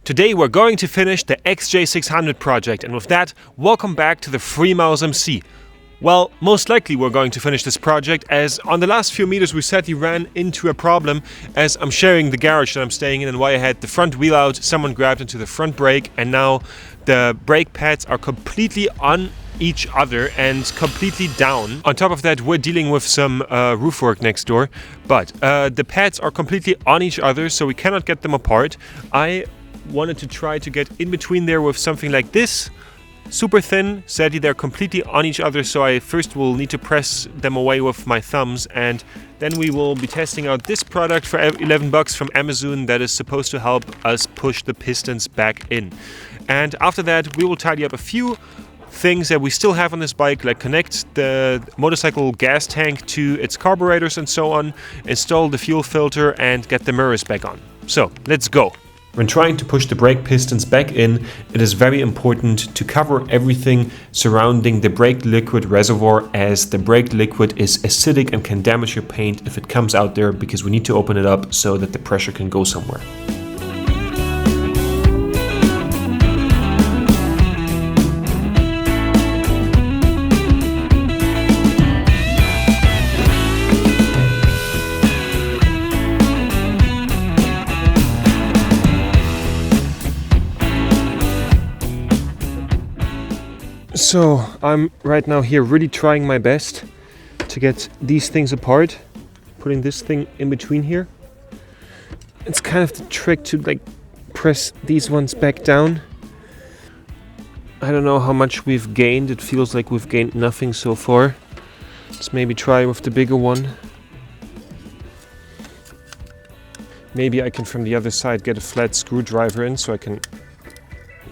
Today we're going to finish the XJ600 project, and with that, welcome back to the freemilesmc. Well, most likely we're going to finish this project, as on the last few meters we sadly ran into a problem as I'm sharing the garage that I'm staying in, and while I had the front wheel out, someone grabbed into the front brake, and now the brake pads are completely on each other and completely down. On top of that, we're dealing with some roof work next door, but the pads are completely on each other, so we cannot get them apart. I wanted to try to get in between there with something like this. Super thin. Sadly, they're completely on each other, so I first will need to press them away with my thumbs, and then we will be testing out this product for 11 bucks from Amazon that is supposed to help us push the pistons back in. And after that, we will tidy up a few things that we still have on this bike, like connect the motorcycle gas tank to its carburetors and so on, install the fuel filter, and get the mirrors back on. So, let's go! When trying to push the brake pistons back in, it is very important to cover everything surrounding the brake liquid reservoir, as the brake liquid is acidic and can damage your paint if it comes out there, because we need to open it up so that the pressure can go somewhere. So I'm right now here really trying my best to get these things apart, putting this thing in between here. It's kind of the trick to like press these ones back down. I don't know how much we've gained. It feels like we've gained nothing so far. Let's maybe try with the bigger one. Maybe I can from the other side get a flat screwdriver in so I can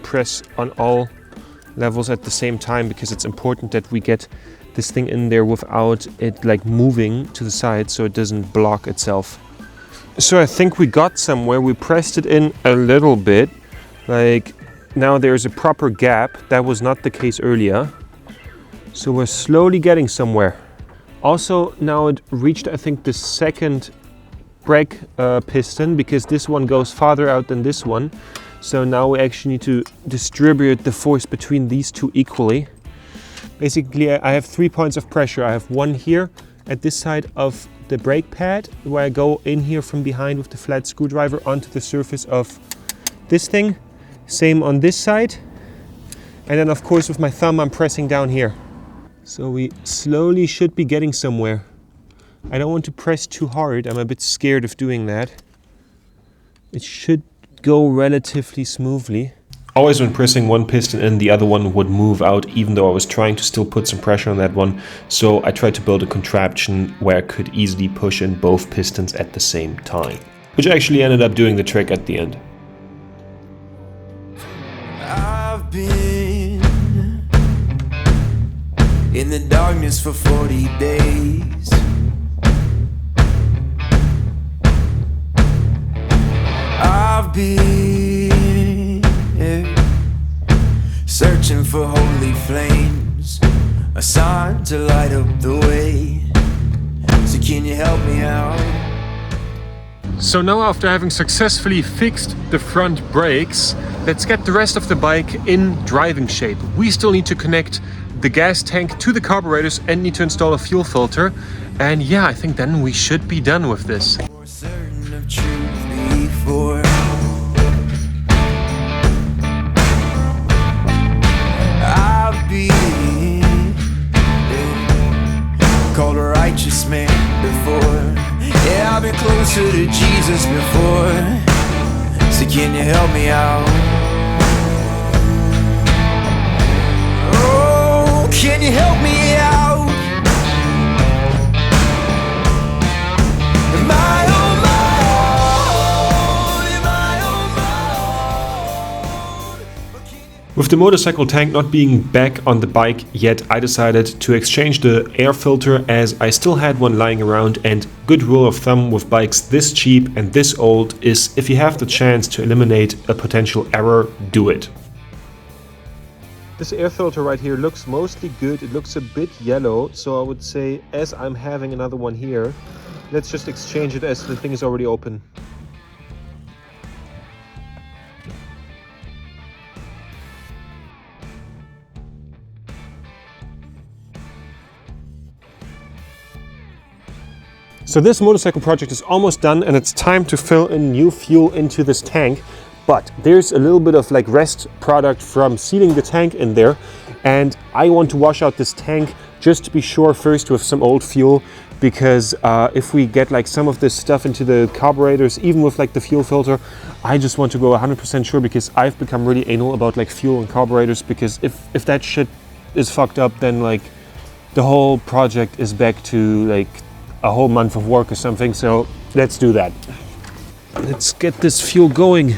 press on all levels at the same time, because it's important that we get this thing in there without it like moving to the side so it doesn't block itself. So I think we got somewhere. We pressed it in a little bit, like now there's a proper gap. That was not the case earlier, so we're slowly getting somewhere. Also now it reached, I think, the second brake piston, because this one goes farther out than this one. So now we actually need to distribute the force between these two equally. Basically, I have 3 points of pressure. I have one here at this side of the brake pad, where I go in here from behind with the flat screwdriver onto the surface of this thing. Same on this side. And then of course with my thumb I'm pressing down here. So we slowly should be getting somewhere. I don't want to press too hard. I'm a bit scared of doing that. It should go relatively smoothly. Always when pressing one piston in, the other one would move out, even though I was trying to still put some pressure on that one. So I tried to build a contraption where I could easily push in both pistons at the same time, which actually ended up doing the trick at the end. I've been in the darkness for 40 days. I've been searching for holy flames, a sign to light up the way. So can you help me out? So now, after having successfully fixed the front brakes, let's get the rest of the bike in driving shape. We still need to connect the gas tank to the carburetors and need to install a fuel filter. And yeah, I think then we should be done with this. More certain of truth before. I've been called a righteous man before. Yeah, I've been closer to Jesus before. So can you help me out? Oh, can you help me out? Am I on my own? Am I on my own? With the motorcycle tank not being back on the bike yet, I decided to exchange the air filter, as I still had one lying around, and good rule of thumb with bikes this cheap and this old is, if you have the chance to eliminate a potential error, do it. This air filter right here looks mostly good. It looks a bit yellow, so I would say, as I'm having another one here, let's just exchange it as the thing is already open. So this motorcycle project is almost done and it's time to fill in new fuel into this tank. But there's a little bit of like rest product from sealing the tank in there. And I want to wash out this tank just to be sure first with some old fuel, because if we get like some of this stuff into the carburetors, even with like the fuel filter, I just want to go 100% sure, because I've become really anal about like fuel and carburetors, because if that shit is fucked up, then like the whole project is back to like a whole month of work or something. So let's do that. Let's get this fuel going.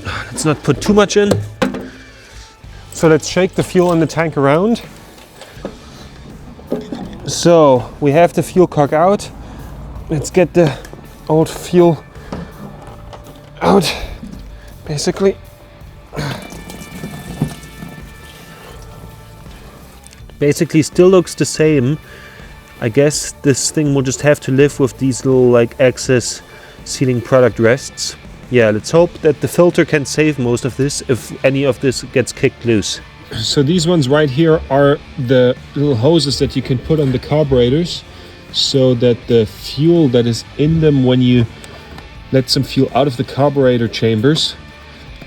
Let's not put too much in. So let's shake the fuel in the tank around. So we have the fuel cock out. Let's get the old fuel out, basically. Basically still looks the same. I guess this thing will just have to live with these little like excess sealing product rests. Yeah, let's hope that the filter can save most of this if any of this gets kicked loose. So these ones right here are the little hoses that you can put on the carburetors, so that the fuel that is in them when you let some fuel out of the carburetor chambers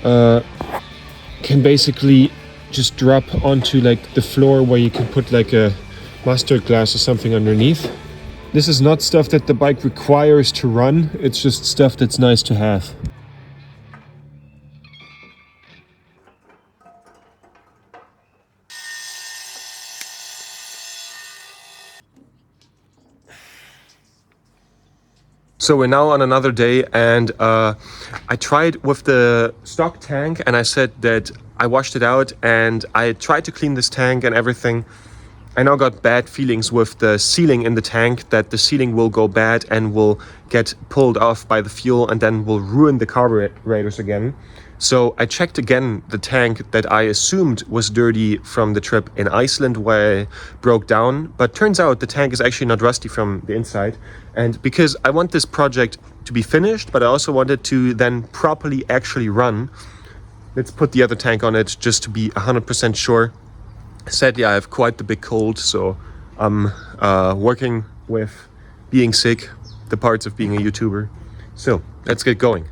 can basically just drop onto like the floor, where you can put like a mustard glass or something underneath. This is not stuff that the bike requires to run, it's just stuff that's nice to have. So we're now on another day, and I tried with the stock tank, and I said that I washed it out and I tried to clean this tank and everything. I now got bad feelings with the sealing in the tank, that the sealing will go bad and will get pulled off by the fuel and then will ruin the carburetors again. So I checked again the tank that I assumed was dirty from the trip in Iceland where I broke down, but turns out the tank is actually not rusty from the inside. And because I want this project to be finished, but I also want it to then properly actually run, let's put the other tank on it just to be 100% sure. Sadly, I have quite the big cold, so I'm working with being sick, the parts of being a YouTuber. So let's get going.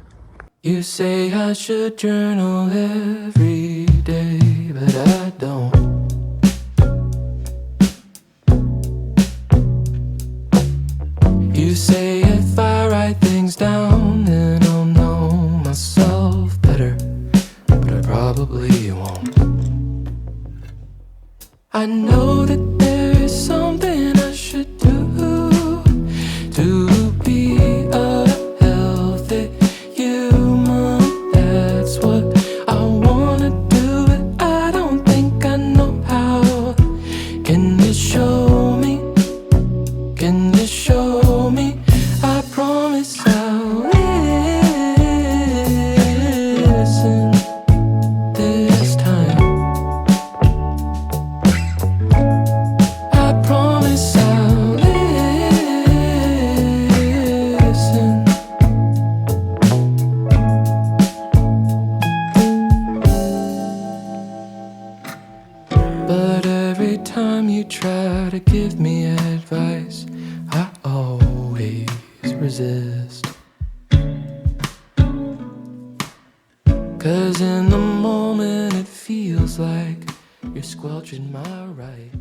You say I should journal every day, but I don't. You say if I write things down, then I'll know myself better, but I probably won't. I know that there is something I should do to be a healthy human. That's what I wanna do, but I don't think I know how. Can you show me? Can you show me? I promise I'll listen this time. I promise I'll listen. But every time you try to give me advice, I always resist. 'Cause in the moment it feels like you're squelching my right.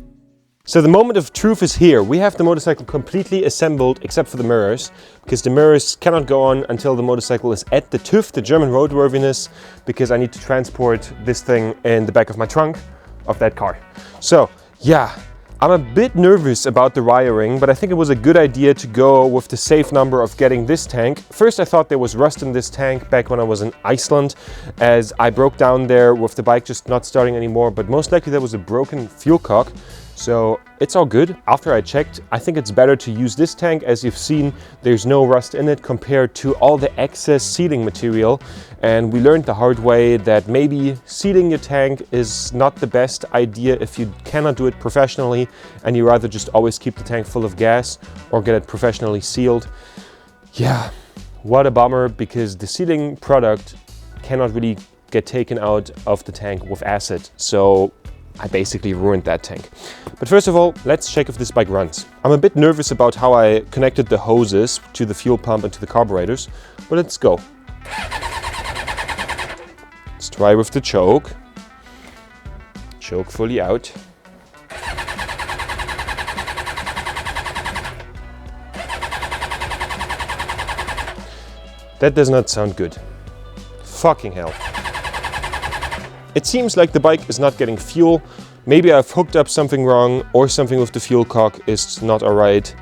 So the moment of truth is here. We have the motorcycle completely assembled except for the mirrors, because the mirrors cannot go on until the motorcycle is at the TÜV, the German roadworthiness, because I need to transport this thing in the back of my trunk of that car. So yeah, I'm a bit nervous about the wiring, but I think it was a good idea to go with the safe number of getting this tank. First I thought there was rust in this tank back when I was in Iceland, as I broke down there with the bike just not starting anymore, but most likely there was a broken fuel cock. So it's all good. After I checked, I think it's better to use this tank. As you've seen, there's no rust in it compared to all the excess sealing material. And we learned the hard way that maybe sealing your tank is not the best idea if you cannot do it professionally and you rather just always keep the tank full of gas or get it professionally sealed. Yeah, what a bummer, because the sealing product cannot really get taken out of the tank with acid. So I basically ruined that tank. But first of all, let's check if this bike runs. I'm a bit nervous about how I connected the hoses to the fuel pump and to the carburetors, but let's go. Let's try with the choke. Choke fully out. That does not sound good. Fucking hell. It seems like the bike is not getting fuel. Maybe I've hooked up something wrong or something with the fuel cock is not alright.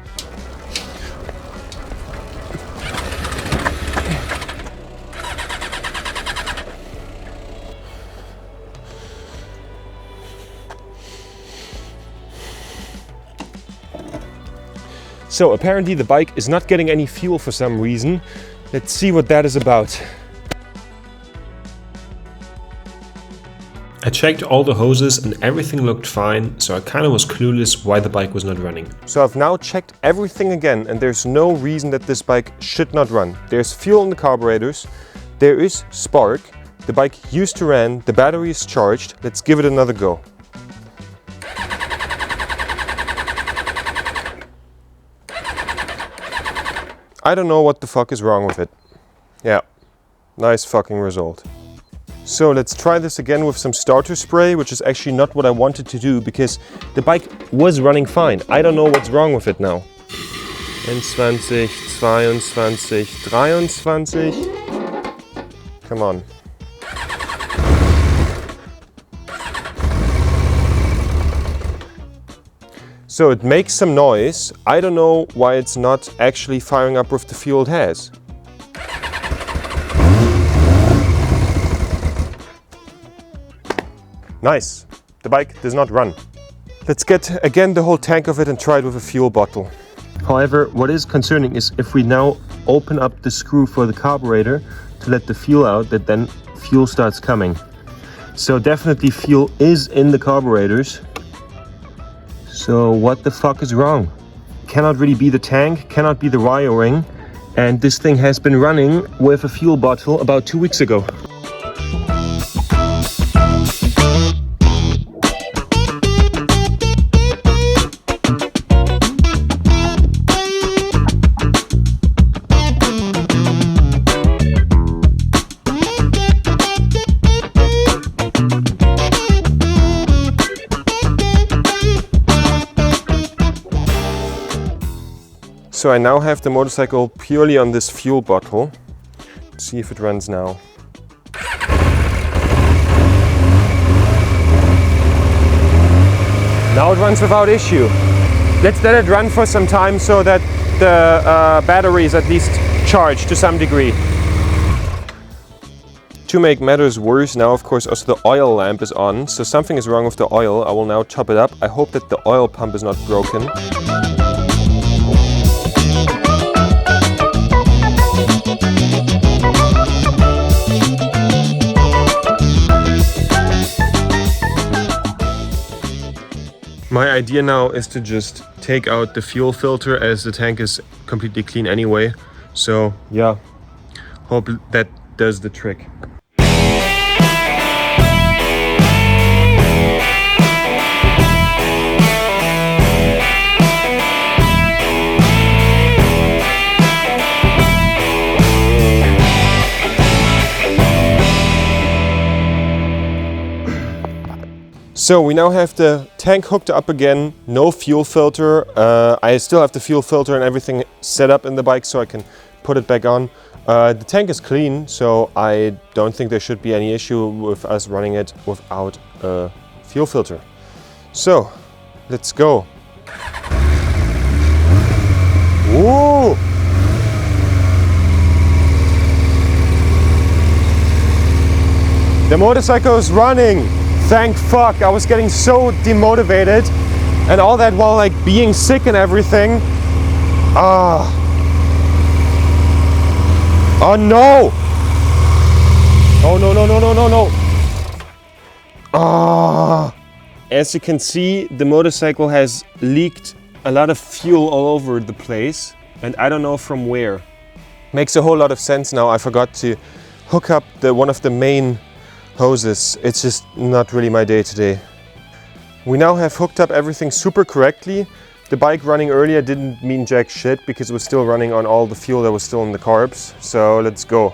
So apparently the bike is not getting any fuel for some reason. Let's see what that is about. I checked all the hoses and everything looked fine, so I kind of was clueless why the bike was not running. So I've now checked everything again and there's no reason that this bike should not run. There's fuel in the carburetors, there is spark, the bike used to run, the battery is charged. Let's give it another go. I don't know what the fuck is wrong with it. Yeah, nice fucking result. So let's try this again with some starter spray, which is actually not what I wanted to do because the bike was running fine. I don't know what's wrong with it now. 21, 22, 23. Come on. So it makes some noise. I don't know why it's not actually firing up with the fuel it has. Nice. The bike does not run. Let's get again the whole tank of it and try it with a fuel bottle. However, what is concerning is if we now open up the screw for the carburetor to let the fuel out, that then fuel starts coming. So definitely fuel is in the carburetors. So what the fuck is wrong? Cannot really be the tank, cannot be the wiring, and this thing has been running with a fuel bottle about 2 weeks ago. So I now have the motorcycle purely on this fuel bottle. Let's see if it runs now. Now it runs without issue. Let's let it run for some time so that the battery is at least charged to some degree. To make matters worse, now of course also the oil lamp is on, so something is wrong with the oil. I will now top it up. I hope that the oil pump is not broken. My idea now is to just take out the fuel filter as the tank is completely clean anyway. So yeah, hope that does the trick. So we now have the tank hooked up again, no fuel filter. I still have the fuel filter and everything set up in the bike so I can put it back on. The tank is clean, so I don't think there should be any issue with us running it without a fuel filter. So, let's go. Woo! The motorcycle is running! Thank fuck, I was getting so demotivated and all that while like being sick and everything. Oh no! Oh no, no, no, no, no, no! As you can see, the motorcycle has leaked a lot of fuel all over the place and I don't know from where. Makes a whole lot of sense now. I forgot to hook up one of the main hoses. It's just not really my day today. We now have hooked up everything super correctly. The bike running earlier didn't mean jack shit because it was still running on all the fuel that was still in the carbs. So let's go.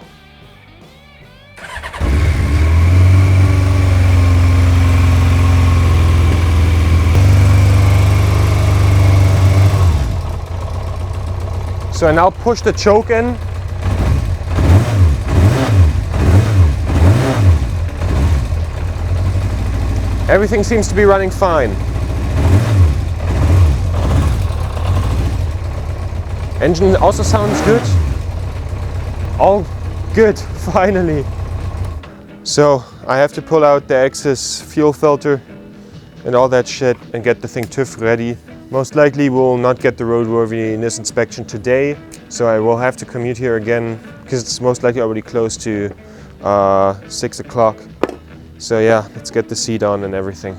So I now push the choke in. Everything seems to be running fine. Engine also sounds good. All good, finally. So I have to pull out the excess fuel filter and all that shit and get the thing TÜV ready. Most likely we'll not get the roadworthiness inspection today, so I will have to commute here again because it's most likely already close to 6 o'clock. So yeah, let's get the seat on and everything.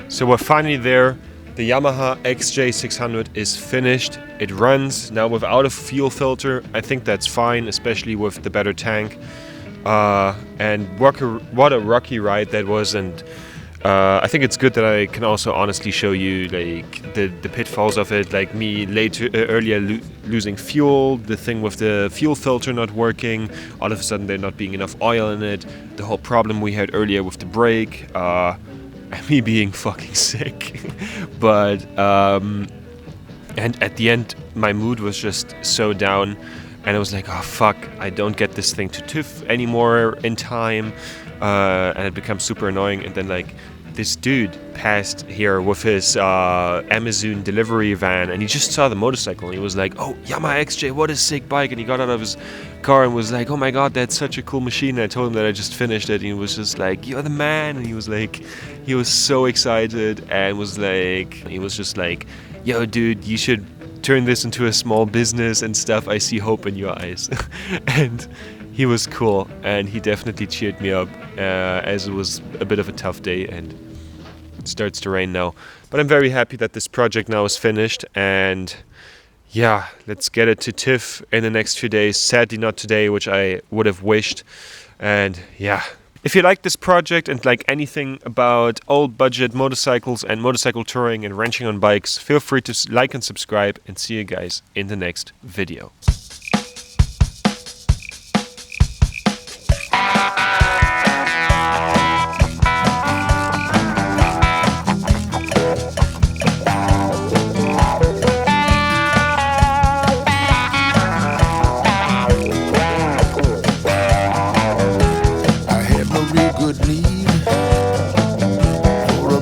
So we're finally there. The Yamaha XJ 600 is finished. It runs now without a fuel filter. I think that's fine, especially with the better tank. And what a rocky ride that was. And I think it's good that I can also honestly show you like the pitfalls of it, like me earlier losing fuel, the thing with the fuel filter not working, all of a sudden there not being enough oil in it, the whole problem we had earlier with the brake, and me being fucking sick. But and at the end my mood was just so down, and I was like, oh fuck, I don't get this thing to TÜV anymore in time, and it becomes super annoying. And then like this dude passed here with his Amazon delivery van, and he just saw the motorcycle and he was like, oh, Yamaha XJ, what a sick bike. And he got out of his car and was like, oh my god, that's such a cool machine. And I told him that I just finished it, and he was just like, you're the man. And he was like, he was so excited and was like, he was just like, yo dude, you should turn this into a small business and stuff. I see hope in your eyes. And he was cool, and he definitely cheered me up as it was a bit of a tough day, and it starts to rain now. But I'm very happy that this project now is finished, and yeah, let's get it to TÜV in the next few days. Sadly not today, which I would have wished. And yeah, if you like this project and like anything about old budget motorcycles and motorcycle touring and wrenching on bikes, feel free to like and subscribe, and see you guys in the next video.